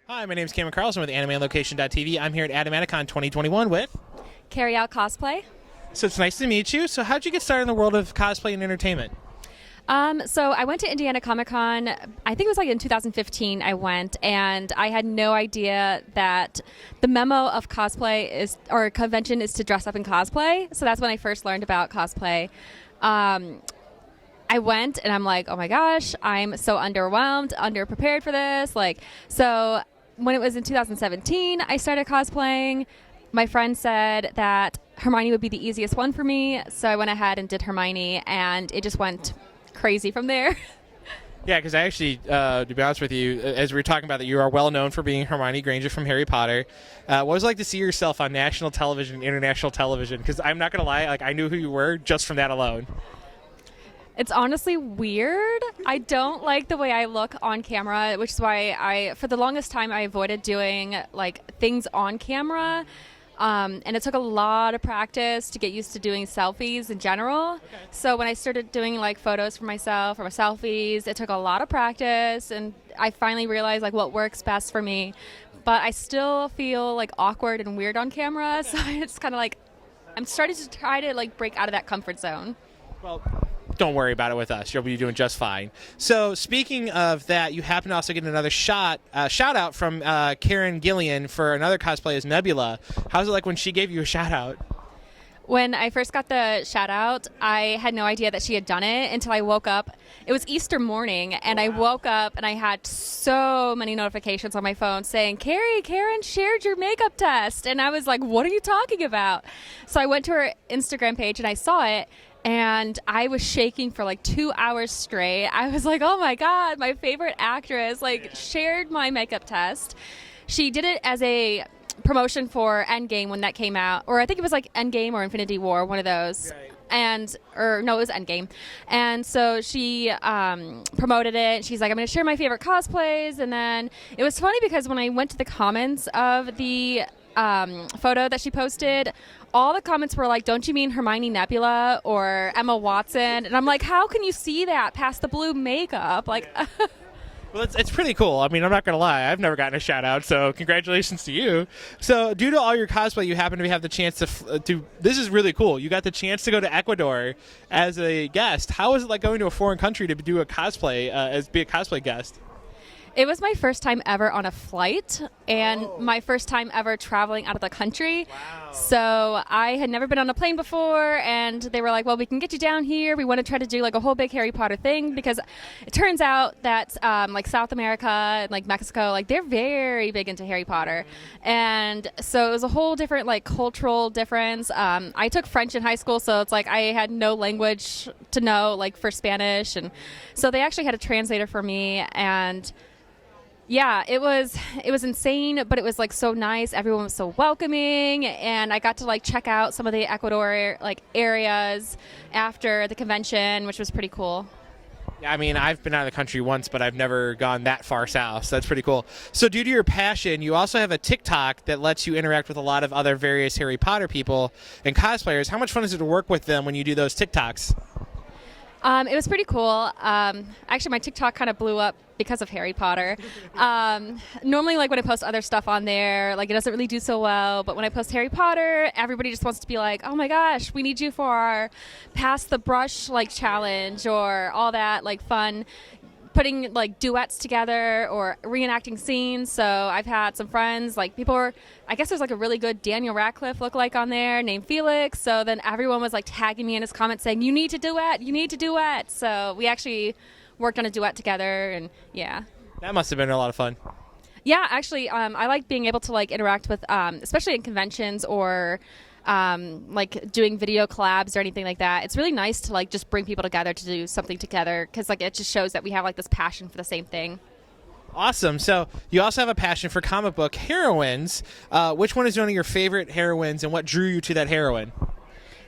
Hi, my name is Carlson with AnimeOnLocation.tv. I'm here at Animatic 2021 with... Karielle Cosplay. So it's nice to meet you. So how'd you get started in the world of cosplay and entertainment? So I went to Indiana Comic Con, I think it was like in 2015 I went, and I had no idea that the memo of cosplay is, or convention is to dress up in cosplay. So that's when I first learned about cosplay. I went and I'm like, oh my gosh, I'm so underwhelmed, underprepared for this. So when it was in 2017, I started cosplaying. My friend said that Hermione would be the easiest one for me, so I went ahead and did Hermione, and it just went crazy from there. Yeah, because I actually, to be honest with you, as we were talking about that, you are well known for being Hermione Granger from Harry Potter. What was it like to see yourself on national television and international television? Because I'm not going to lie, I knew who you were just from that alone. It's honestly weird. I don't like the way I look on camera, which is why for the longest time, I avoided doing things on camera. And it took a lot of practice to get used to doing selfies in general. Okay. So when I started doing photos for myself or my selfies, it took a lot of practice, and I finally realized what works best for me. But I still feel awkward and weird on camera, so it's kind of I'm starting to try to break out of that comfort zone. Well, don't worry about it with us. You'll be doing just fine. So speaking of that, you happen to also get another shout out from Karen Gillian for another cosplay as Nebula. How's it like when she gave you a shout out? When I first got the shout out, I had no idea that she had done it until I woke up. It was Easter morning, and I woke up and I had so many notifications on my phone saying, Karen shared your makeup test. And I was like, what are you talking about? So I went to her Instagram page and I saw it. And I was shaking for 2 hours straight. I was like, oh my God, my favorite actress shared my makeup test. She did it as a promotion for Endgame when that came out. Or I think it was Endgame or Infinity War, one of those. Right. It was Endgame. And so she promoted it. She's like, I'm going to share my favorite cosplays. And then it was funny because when I went to the comments of the photo that she posted, all the comments were like, don't you mean Hermione Nebula or Emma Watson? And I'm like, how can you see that past the blue makeup? Well, it's pretty cool. I mean, I'm not going to lie. I've never gotten a shout out, so congratulations to you. So due to all your cosplay, you happen to have the chance to this is really cool. You got the chance to go to Ecuador as a guest. How is it like going to a foreign country to do a cosplay, be a cosplay guest? It was my first time ever on a flight and my first time ever traveling out of the country. Wow. So I had never been on a plane before, and they were like, well, we can get you down here. We want to try to do a whole big Harry Potter thing, because it turns out that South America and Mexico, they're very big into Harry Potter. And so it was a whole different cultural difference. I took French in high school, so it's I had no language to know for Spanish. And so they actually had a translator for me, and yeah, it was insane, but it was so nice. Everyone was so welcoming, and I got to check out some of the Ecuador areas after the convention, which was pretty cool. Yeah, I mean, I've been out of the country once, but I've never gone that far south, so that's pretty cool. So due to your passion, you also have a TikTok that lets you interact with a lot of other various Harry Potter people and cosplayers. How much fun is it to work with them when you do those TikToks? It was pretty cool. Actually, my TikTok kind of blew up because of Harry Potter. Normally, when I post other stuff on there, it doesn't really do so well. But when I post Harry Potter, everybody just wants to be like, oh my gosh, we need you for our pass the brush challenge, or all that fun, putting duets together or reenacting scenes. So I've had some friends, I guess there's a really good Daniel Radcliffe lookalike on there named Felix. So then everyone was tagging me in his comments saying, you need to duet. So we actually worked on a duet together, and yeah. That must have been a lot of fun. Yeah, actually, I like being able to interact with, especially in conventions or doing video collabs or anything like that. It's really nice to just bring people together to do something together, because it just shows that we have this passion for the same thing. Awesome. So you also have a passion for comic book heroines. Which one is one of your favorite heroines, and what drew you to that heroine?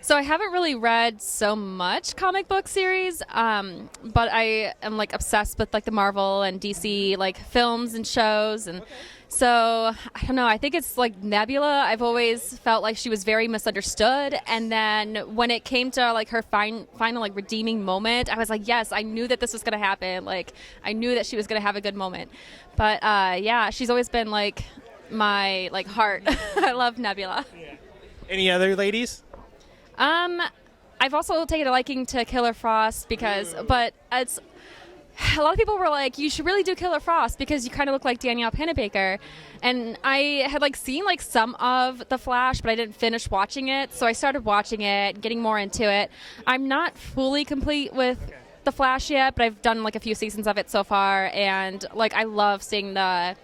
So I haven't really read so much comic book series, but I am like obsessed with like the Marvel and DC like films and shows, and so I don't know. I think it's like Nebula. I've always felt like she was very misunderstood, and then when it came to like her final like redeeming moment, I was like, yes, I knew that this was gonna happen. Like I knew that she was gonna have a good moment, but yeah, she's always been like my like heart. I love Nebula. Any other ladies? I've also taken a liking to Killer Frost but it's a lot of people were like, you should really do Killer Frost because you kind of look like Danielle Pennebaker, and I had like seen like some of The Flash, but I didn't finish watching it, so I started watching it, getting more into it. I'm not fully complete with The Flash yet, but I've done like a few seasons of it so far, and like I love seeing the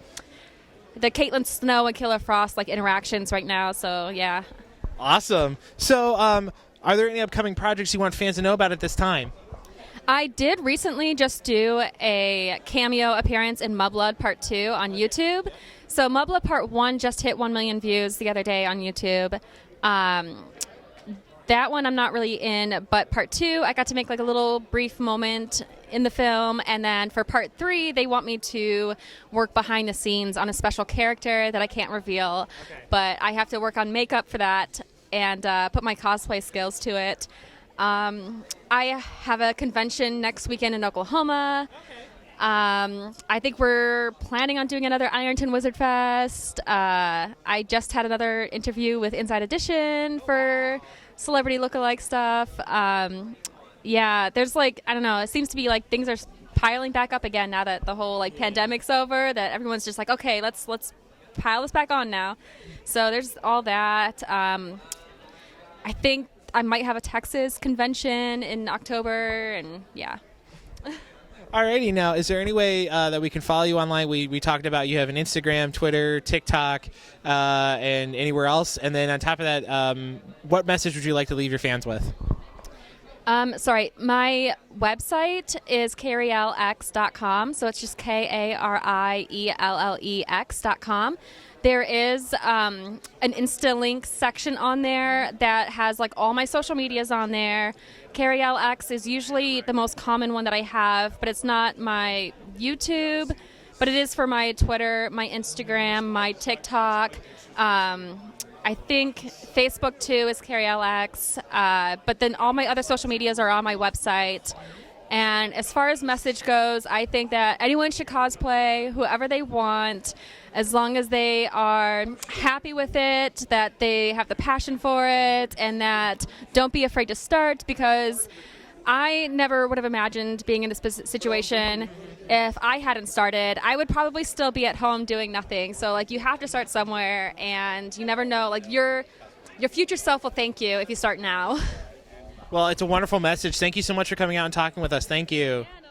Caitlin Snow and Killer Frost like interactions right now. So yeah. Awesome. So, are there any upcoming projects you want fans to know about at this time? I did recently just do a cameo appearance in Mudblood Part 2 on YouTube. So Mudblood Part 1 just hit 1 million views the other day on YouTube. That one I'm not really in, but Part 2, I got to make like a little brief moment in the film, and then for Part 3, they want me to work behind the scenes on a special character that I can't reveal, but I have to work on makeup for that and put my cosplay skills to it. I have a convention next weekend in Oklahoma. I think we're planning on doing another Ironton Wizard Fest. I just had another interview with Inside Edition for celebrity lookalike stuff. Yeah, there's like, I don't know, it seems to be like things are piling back up again now that the whole like pandemic's over, that everyone's just like, okay, let's pile this back on now. So there's all that. I think I might have a Texas convention in October, and yeah. Alrighty, now, is there any way that we can follow you online? We talked about you have an Instagram, Twitter, TikTok, and anywhere else. And then on top of that, what message would you like to leave your fans with? Sorry, my website is KarielleX.com, so it's just KarielleX.com. There is an Insta link section on there that has like all my social medias on there. Karielle X is usually the most common one that I have, but it's not my YouTube, but it is for my Twitter, my Instagram, my TikTok. I think Facebook too is Karielle X, but then all my other social medias are on my website. And as far as message goes, I think that anyone should cosplay whoever they want, as long as they are happy with it, that they have the passion for it, and that don't be afraid to start, because I never would have imagined being in this situation if I hadn't started. I would probably still be at home doing nothing. So like, you have to start somewhere, and you never know, like your future self will thank you if you start now. Well, it's a wonderful message. Thank you so much for coming out and talking with us. Thank you. Yeah, no